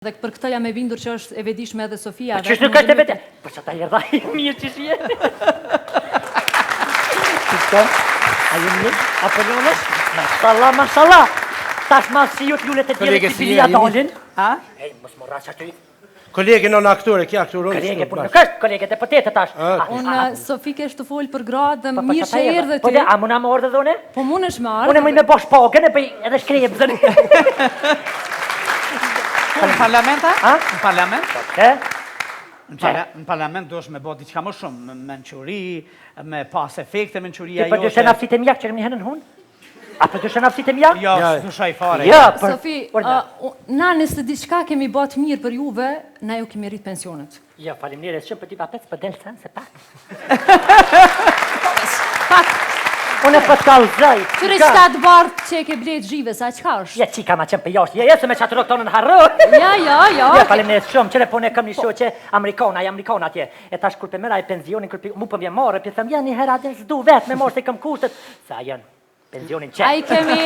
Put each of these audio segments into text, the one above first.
Dhe për këtë jam e bindur që është e vetëdijshme edhe Sofia. Që nuk është e vetë. Po çata erdha mirë që je. Çka? Ai më apo jonas? Mashallah. Tash ma si ju t'lullet e djelet të bilia dalin. Ha? Ej, mos morra që aty. Kolege non aktore, kja aktoron? Kolege, për në kështë, kolege, të pëtete tash. Unë, Sofi kesh të folë për gradë dhe mirë që erdhe ty. Po dhe, a muna më ardhe dhe une? Po mund është më ardhe. Une më i me bosh pagën e bëj edhe shkrejë bëzën. Në parlament, a? Në parlament? Në parlament do është me bo diqka më shumë, me menquri, me pas efekte menquria jote. Ti për dyshen afsit e mjak që rëmi henën hun? A për dyshen afsit e mjak? Jo, së shaj fare. Sofi, na nëse diqka kemi bot mirë për juve, na ju kemi rrit pensionet. Jo, falimnire, shumë për ti pa pec, për delë sen, se pak. Pak. Unë e për t'kallëzaj. Qëre qëta të bartë që e ke blejt zhive, sa qëka është? Ja, qika ma qenë për jashtë, ja, se me qatë roktonën harru. Ja. Ja, falimnire shumë, qëre po ne këm një shoqe Amerikana atje. E tash kur për mera e penzionin, mu për vje marë, për thëmë, ja një hera dhe s'du vetë me marë se këm kushtet. Sa janë, penzionin qenë. A i kemi...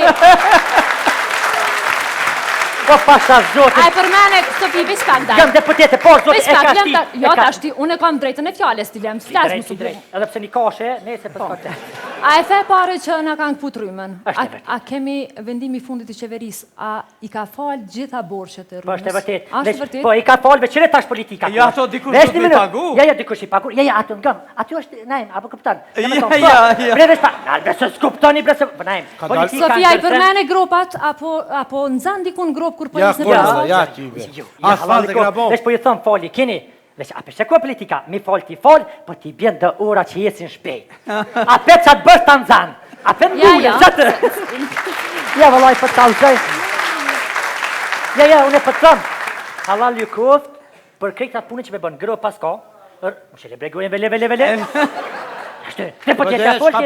Po pasha zotin. A i përmene, Sofi, veç pak da. Jam deputete, po zotin, e ka shti. Jo, tash ti, unë e kam drejtën e fjales, ti lem, s'flas më drejt. Edhe pse një kashe, nese për s'kate. A e the pare që në kanë këput rymën? A kemi vendimi fundit i qeveris, a i ka falë gjitha borqet e rymës? Po është e vërtet. Ashtë vërtet? Po i ka falë veçire tash politika. Ja, ato dikush do t'i pagu? Ja, dikush i pagu. Ja, ato ngëm. Aty është, najmë, apo këptan. Sofia, i përmene gropat, apo nëzan dikun grop kur polis në pjasë? Ja, tybe. Asfalt e grabon. Veç po ju thëmë fali, keni. Veç, a përse ku e politika? Mi falë ti falë, po ti bjen dhe ora që jesin shpejt. A për që atë bërë të nëzanë. A për ndule, zëtë. Ja, vëllaj, për të alëzaj. Ja, unë e për të thëmë. Halal ju koft, për krejtë atë punë që me bënë grë pas ka. Më shele bregojnë vele. Ashtë, ne po tjetë e folke.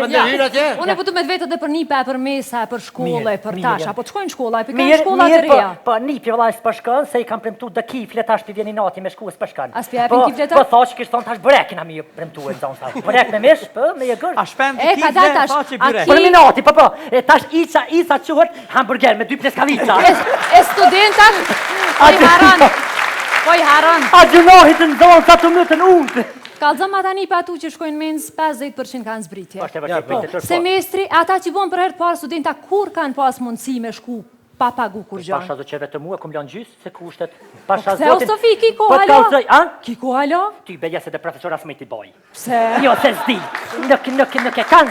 Unë e pëtu me të vetë dhe për një për mesa, për shkolle, për tash, apo të shkojnë shkolla, për kanë shkolla të reja. Po një për vëllaj së përshkën, se i kam premtu dhe kifle tash për vjeni nati me shku së përshkën. As për jepin kifle ta? Po thash kështë thonë tash brekin a mi premtu e zonë sa. Brek me mish, po me je gërë. A shpend të kifle, ta që brek. Për minati, po, tash Isa quhet hamburger me 2 pleskavica. E studentat, po i haran. A gjunohit në zonë sa të mëtën unë. Kallëzëm ata një për atu që shkojnë menës 50% kanë zbritje. Semestri, ata që vonë për herë të parë studenta, kur kanë pas mundësi me shku pa pagu kur gjanë? Pasha zë që vetë mua, kom janë gjysë se kushtet. Ktheu, Sofi, ki ko halo? Ty beja se dhe profesora s'me ti boj. Se? Jo, se s'di. Nuk e kanë.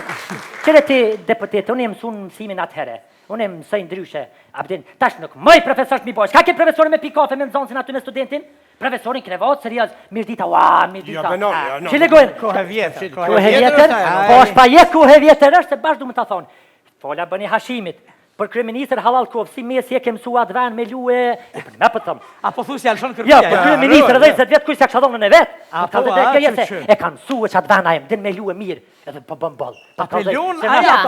Qëre ti deputete, unë e mësun mësimin atëhere. Unë e mësoj ndryshe. Abdin, tash nuk mëj profesor s'mi boj. Shka ke profesori me pi kafe me nëzonsin aty me studentin? Profesorin krevat, serios, mirë dita. Që legojnë? Kohe vjetër. Kohe vjetër? Po është pa je kohe vjetër është, se bashkë du më të thonë. Fola bëni hashimit. Për kryeministër Halal Kov, si mes je ke mësua të venë me lue... E për me për thëmë. A po thu si Alshon Kërbia? Ja, për kryeministër edhe 20 vjetë kuj se kësha dhonën e vetë. E kanë mësua që atë venë ajem, din me lue mirë. Edhe për bëm bëllë.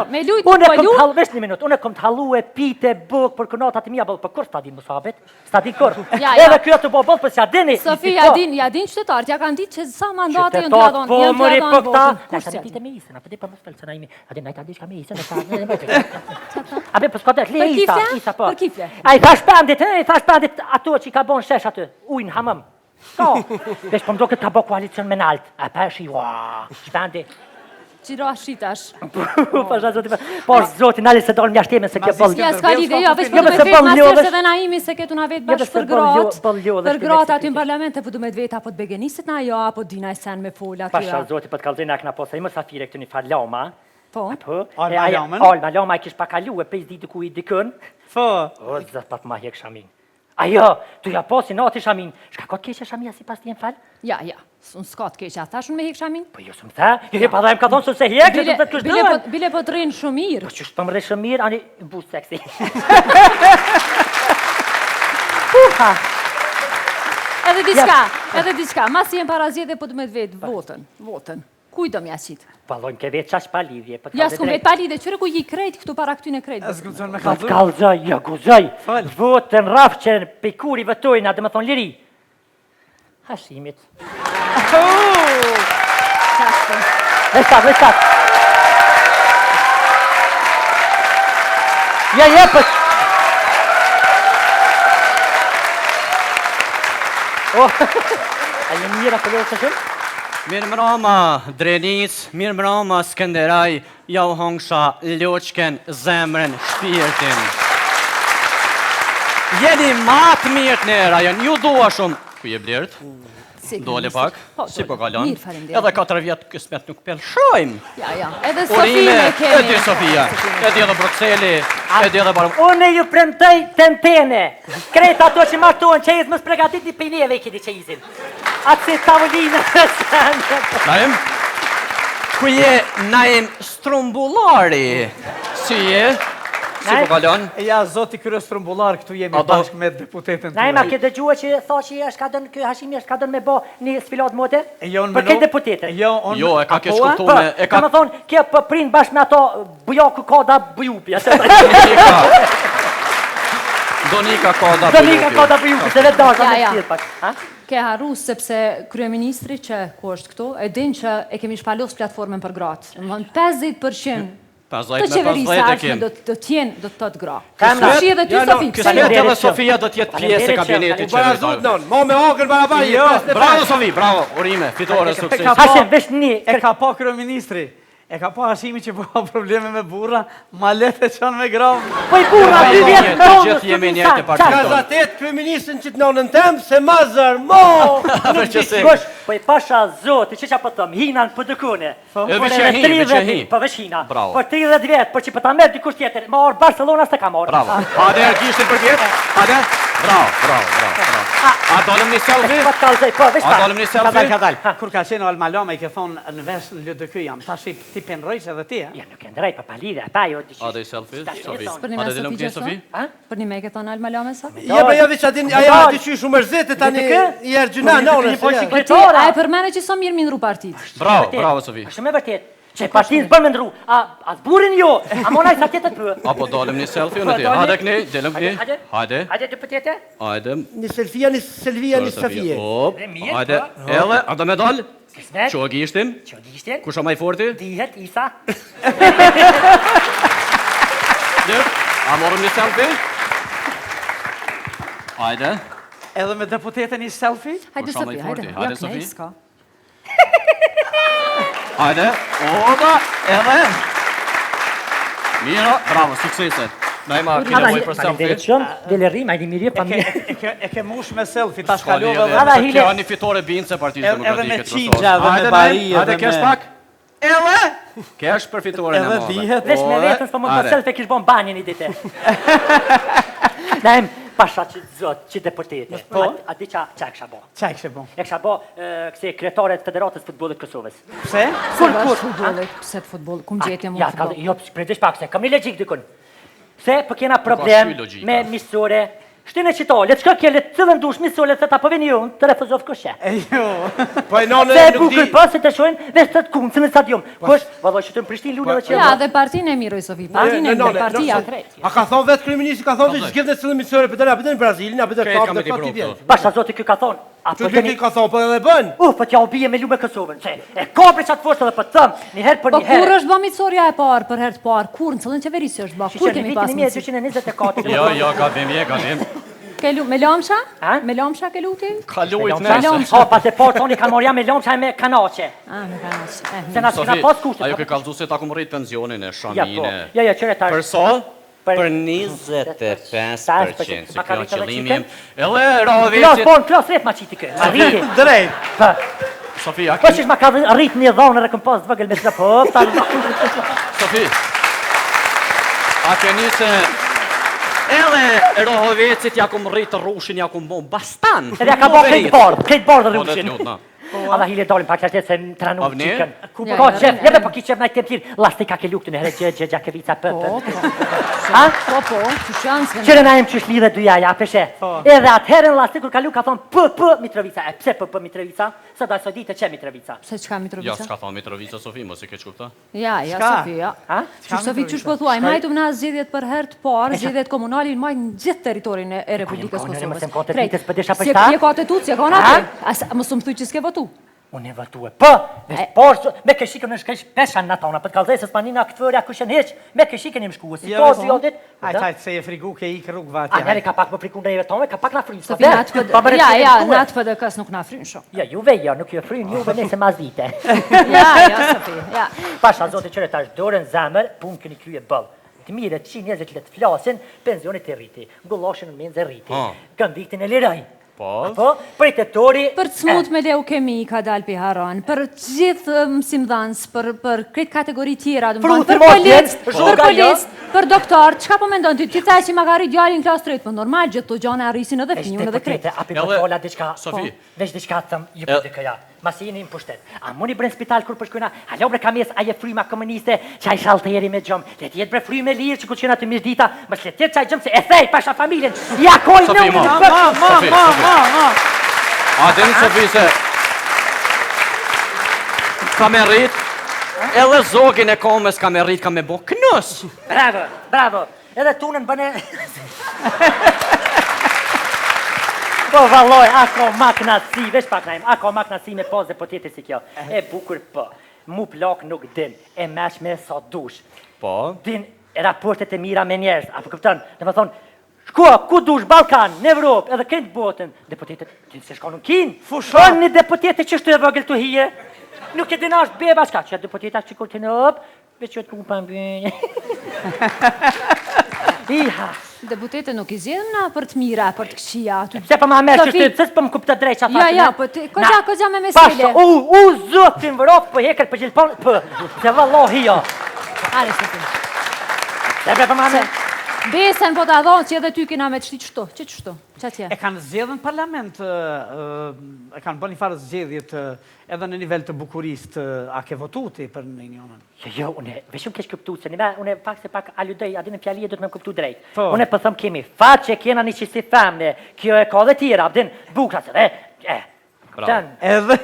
Me lujt në po lu? Vesh një minut, unë e kom të halu e pite bëk për kënatat i mija bëllë. Për kur s'ta di musabit? S'ta di kur? Edhe kjo të bo bëllë për s'ja dini. Sofi, ja din qytetarët, ja kanë ditë që sa mandate jënë t'ja donë. Po, mëri për këta. Në shtë pite me isën, apë di për mësfëllë, se na imi. A di najta di shka me isën, Abe, për s'kotet, le Isa, po. Për kifle? A i thash pandit ato që i ka bon shesh aty, ujnë hamëm. Ka, vesh për mdo këtë ka bo koalicion me nalt. A pa shi, shpendi. Qiro shitash. Po, zotin, nali se dolë mjashtime se kjo bëllë. Ja, s'ka lide, jo, vesh për du me të vetë maserë se dhe na imi se ketu na vetë bashkë për gratë aty në parlamente, për du me të vetë apo të begenisit na jo, apo dina e sen me fola atyra. Pasha, zotin, për të kalzina këna posa, i më safire këtë një farlama. Po? Alma lama e kish pa kalu e pejs ditë ku i dikën. Po? O, zët pat ma hek shamin. Ajo, tu ja posi nati shamin. Shka ka të keqe shamia si pas ti në falë? Ja, unë s'ka të keqe, ata shumë me hek shamin? Po jo së më tha, pa dhe më ka thonë së se hek, që të të kush dërën. Bile po të rinë shumë mirë. Po qështë për më rejë shumë mirë, ani bu seksi. Edhe diçka, mas jenë parazjet e po të me të vetë votën. Kuj do mja qitë? Palojnë ke vetë qash pa lidhje. Ja, s'ku vetë pa lidhje, qëre ku ji krejt këtu para këtyne krejt. E s'gudzon me kalzoj. Pa t'kalzoj, ja guzoj. Votën rafë që pejkuri vëtojnë, dhe me thonë liri. Hashimit. Vestat. Ja, për... A je mirë apo jo të shumë? Mirë mrama Drenic, mirë mrama Skenderaj, ja u hongsha loqken, zemrën, shpirtin. Jeni matë mirët nera, janë ju dua shumë. Ku je Blert? Dole pak, si po kalon. Edhe 4 vjetë kësmet nuk pelshojmë. Ja, edhe Sofia me kemi. Edhe Sofia, edhe Bruxelli, edhe barë. Unë ju premtoj tentene. Krejt ato që martohen që izë më spregatit një pejneve i kini që izin. Atë si tavolinë. Naim? Ku je Naim Strumbulari? Si je? Si po kalon? Ja, zoti krye Strumbullar, këtu jemi bashkë me deputetën të Naim, a ke dëgjua që tha që është ka dënë, Hashimi është ka dënë me bo një sfilat mote? Për këtë deputetën? Jo, e ka ke shkuptume. Ka më thonë, kje për prind bashkë me ato bujaku ka da bujupi. Donika ka da bujupi. Donika ka da bujupi, se vetë dasha me shqirë pak. Ke harru sepse kryeministri që ku është këtu, e din që e kemi shpalos platformën për gratë. Në mënë 50% të qeverisa ashme do të tjenë, do të tëtë gra. Kësë edhe ty, Sofi. Kësë edhe Sofia do tjetë pjesë e kabinetit qeverisar. Ma me akër barabari. Bravo Sofi, bravo. Urime, fitore, sukses. Hashim, vesh një. E ka pa kryeministri. E ka pa Hashimi që po probleme me burra, ma letë e qanë me gravë. Po i burra, dy vjetë të gjithë jemi njërë të partitë tonë. Gazatet, kryeministrin që të nonën temë, se ma zërmo. Po i pasha zotë, që po thëmë, hinan për dëkune. E veqehi. Po veç hina. Po 30 vjetë, po që për ta merë dikush tjetër, ma orë Barcelona së të ka morë. Bravo. Hade, gishtin për vjetë. Hade. Bravo. A dolem një selfie? A dolem një selfie? Kadal. Kur ka qenë Almaloma i ke thonë në vesh në LDK jam, ta shi ti pendrojsh edhe ti, Ja, nuk e ndrej, pa palire, pa jo të A dhe i selfie? Për një me Sofi që thonë? Për një me ke thonë Almaloma sa? Ja, për javë që adin, aja ati që shumë mërzete, tani i ergjuna, nonës. Po ti, a e përmene që so mirë minru partit? Bravo Sofi. A shumë e vërtet, që partinë bërë me ndru, a zburin jo, a monaj sa tjetët për. Apo dolem një selfie në ti. Hade këni, delem këni. Hade. Hade të pëtete? Hade. Një selfia, një selvia, një safie. Hade. Ele, a da me dal? Kismet. Që gishtin? Kusha maj forti? Dihet, Isa. A morëm një selfie? Hajde. Edhe me deputetën një selfie? Hajde Sofi, hajde. Hajde Sofi. Hajde. Oda, edhe. Mira, bravo, sukseset. Najma, kina moj për selfie. Dele rrim, ajdi mirje pa mirë. E ke mush me selfie, ta shkalove dhe... Kjo një fitore binë se Partisë Demokratike. Edhe me qingja, edhe me bari, hajde kesh pak. Edhe. Kesh për fitore në edhe dihet. Vesh me vetën, s'po mund të selfie kish bon banjën i dite. Najm, pasha që zotë, që deputete. A di qa e kësha bo? Qa e kësha bo? E kësha bo këse kretarët Federatës Futbolit Kosovës. Pse? Pse të futbolit, kum gjetje mu futbolit? Jo, predesh pak se, kam një legjik dikun. Se, për kena problem me misore, shtine qito, letë shka kje, letë cëllën dush misore, se ta përveni ju, të refuzov këshe. Jo. Po e nonë se nuk di... bukër pas, se të shojnë, vesh të kumë, cëllën stadium. Kush, vado që të në Prishtin lune dhe që... Ja, dhe partinë e miroj, Sofi, partinë e miroj, partia. A ka thonë vetë kryeministri, ka thonë që gjithë dhe cëllën misore, për të në Brazilin, a për të kapë dhe pati vjetë. Pasha zoti kjo ka thonë, që të ka thonë, për edhe bën. Po t'ja u bije me lume Kosovën, se e ka për qatë foshtë dhe për thëmë, një herë për një herë. Po kur është bë mitësoria e parë, për herë të parë, kur në cëllën qeverisë është bë, kur kemi pas mitësoria? Jo, gabim. Me lomsha? Me lomsha ke luti? Ka lujt nëse. Ha, pas e parë toni kanë morja me lomsha e me kanaqe. Me kanaqe. Se na pas kushtet. Ajo ke kalzu se ta ku më rrit pensionin e shamine. Ja, qëre ta. Për sa? Për 25%. Se kjo qëllimi jem. Edhe Rahovecit. Klas rep ma qiti kë. Arriti. Drejt. Sofia. Po që ma ka rrit një dhonë e rekompas vëgël me të Sofi. A ke njëse... Edhe Rahovecit ja kum rritë rrushin, ja kum bon bastan. Edhe ja ka bo krejt bardë rrushin. Alla hile dalim pa qërtet se më tranu qikën. Ko qef, jebe po ki qef najtë të tjirë, lasti ka ke luktu në herë gjakevica pëpë. Po, që shansë. Qëre na jem qysh lidhe dy jaja, peshe. Edhe atëherën lasti kur ka luk ka thonë pëpë Mitrovica. E pse pëpë Mitrovica? Së da së dite që Mitrovica. Pse qka Mitrovica? Ja, s'ka thonë Mitrovica, Sofi, mos e ke qupta? Ja, Sofi, ja. Sofi, qysh po thua, i majtum na zgjedhjet për herë të parë, zgjedhjet komunali, i majtë në gjithë teritorin e Republikës Kosovës. Se ka të tutje, ka në atë. Mësë më thuj që s'ke votu. Unë e vëtue, me këshikën në shkesh pesha në tona, për të kalzej se s'panina këtë fërja këshën heq, me këshikën im shkuë, si to si odit. Hajtë se e frigu ke i kërrug vati. A njeri ka pak më friku në e vetome, ka pak na frinë. Sofi, natë për dhe kësë nuk na frinë shumë. Ja, juve jo, nuk ju frinë, juve nese ma zite. Ja, Sofi, ja. Pasha, zote qëre tash dorën zemër, pun këni krye bëllë. Të mire, që njerëzit le të flasin, pensionit e rriti, ngulloshin në menze rriti, këndiktin e liraj. Po, për i tetori... Për të smut me leukemi ka dalë për haron, për gjithë mësimdhans, për këtë kategori tjera, për policë, për doktor, qka po mendon ty? Ti thaj që ma ka rrit djallin klas 3, për normal gjithë të gjone arrisin edhe finjun edhe kretë. Api për fola diçka, veç diçka të thëmë, ju për dikëja, masi jeni në pushtet. A muni bre në spital kur përshkujna, halo bre kam jes aje fryma komuniste, që a i shalteri me gjomë, le tjetë bre fryme lirë që ku qena të mishdita, mës le tjetë që a i gjëmë se e thej pasha familjen, ja koj në A dini Sofi se ka me rrit, edhe zogin e komës ka me rrit, ka me bo kënës. Bravo, edhe tunën bëne... Po valoj, ako maknasi, vesh pak najmë, ako maknasi me pos dhe po tjetë si kjo. E bukur po, mu plak nuk din, e mesh me sa dush. Po? Din raportet e mira me njerës, apo këpëtën, dhe më thonë, shkua, ku dush, Balkan, në Evropë, edhe këtë botën, deputetet, ti se shka nuk kinë. Fushon një deputetet që shtu e vëgël të hije. Nuk e dina është beba shka, që deputetet që kur të në ëpë, veç që të ku pa mbjë. Iha. Deputetet nuk i zjedhëm na për të mira, për të këqia. Se pa ma mërë që shtu, pësës për më kuptë të drejt që a fatë. Ja, po këgja me mesele. Pasë, zotin vërofë, për hekër, për gjilpon, se vëllohi jo. Are, Sofi. Se pa ma mërë. Besen po të adhonë që edhe ty kina me të shti qëto, që qëto, që atje? E kanë zgjedhën parlament, e kanë bërë një farë zgjedhjet edhe në nivel të Bukurist, a ke votuti për në unionën? Jo, une, veshëm kesh këptu, se une pak se pak aludej, adin e fjalije do të me këptu drejt. Une për thëmë kemi, faqe kena një qësi femne, kjo e ka dhe tjera, abdin bukra se dhe, Edhe...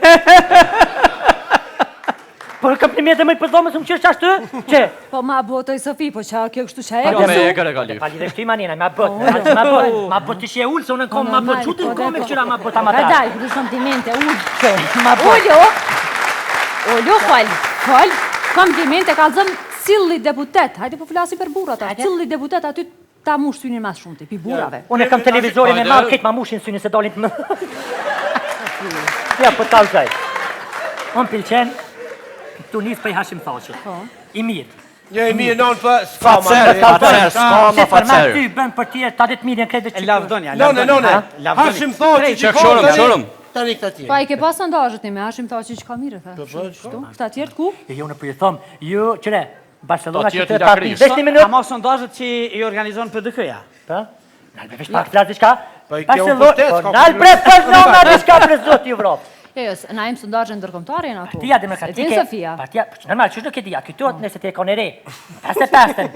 Por komplimente më i përdhome së më qërë qashtë të? Që? Po ma botoj Sofi, po qa kjo kështu qa e Jo me e kërë ka lyf. Pali dhe shtu i manina, ma bot të shje ullë, se unë në kom ma bot qutin kom e këqyra ma bot amatar. Ka daj, kërë komplimente, Oljo, fal, komplimente, ka zëmë cilli deputet, hajde po flasi për burat, cilli deputet aty ta mush synin mas shumë të pi burave. Unë e kam televizorin e malë, ketë ma mushin synin se dolin të më... Ja, po talë zaj. Unë pilqen, tu njës për i Hashim Thaqit. I mirë. Jo, i mirë non për s'ka ma. Se për me ty bën për tjerë, ta dhe të mirë në krejtë që... Lavdonja, None, Hashim Thaqit që ka... Tani këta tjerë. Pa i ke pas ndazhët një me Hashim Thaqit që ka mirë, këta tjerë të ku? Jo, në për i thëmë, jo, qëre, Barcelona që të tjerë vesh një minut. A mos sondazhet që i organizon PDK-ja? Pa? Nalbe vesh pak flasë diçka? Pa i kjo vërtet, s'ka Nalbe Barcelona diçka për zotë i Evropë. Jo, na im sondazhe ndërkombëtare janë ato. Partia demokratike. Partia, normal, çu nuk e di, këtu nëse ti e kanë re. Pastaj pastën.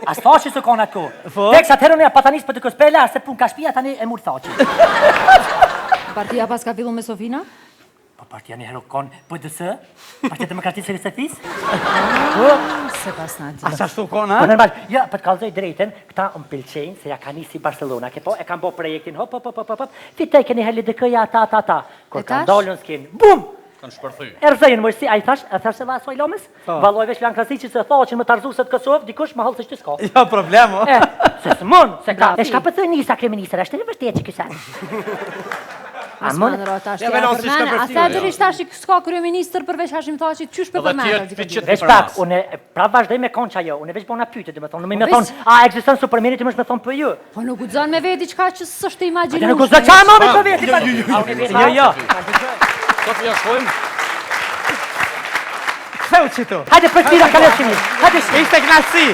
As thashi se kanë ato. Tek sa herën ja patanis për të kospela, se pun ka shtëpia tani e mur thaçi. Partia pas ka filluar me Sofina? Po partia një herë kanë PDS, Partia Demokratike e Sefis. Se pas na di. A sa shtu kanë? Po normal, ja, për të kallzoj drejtën, këta pëlqejnë se ja kanë nisi Barcelona, ke po, e kanë bërë projektin, hop, fitej keni herë LDK-ja ata. Kur kanë dalën skin, bum! Kanë shpërthy. Erzejnë mërësi, a i thash se va asoj lomës? Valoj veç janë klasi që se thoqin më tarzu se të Kosovë, dikush më halë se që s'ka. Jo, problemo. Se s'mon, se ka. E shka për të njësa kreministër, është të një vështet që kësa. Asman rota është a thedërisht tash s'ka kryeministër përveç Hashim Thaqit, qysh për përmendë? Veç pak, unë pra vazhdoj me konqa jo, unë veç bona pyte, dhe me thonë, me thonë, a eksiston supermeni ti më shme thonë për ju? Po nuk gudzon me veti qka që s'është imaginu. Nuk gudzon qa më me të veti? Jo. Sofia, shkojmë. Këtheu që tu? Hajde për tira kaleshimi, hajde ishte knasi.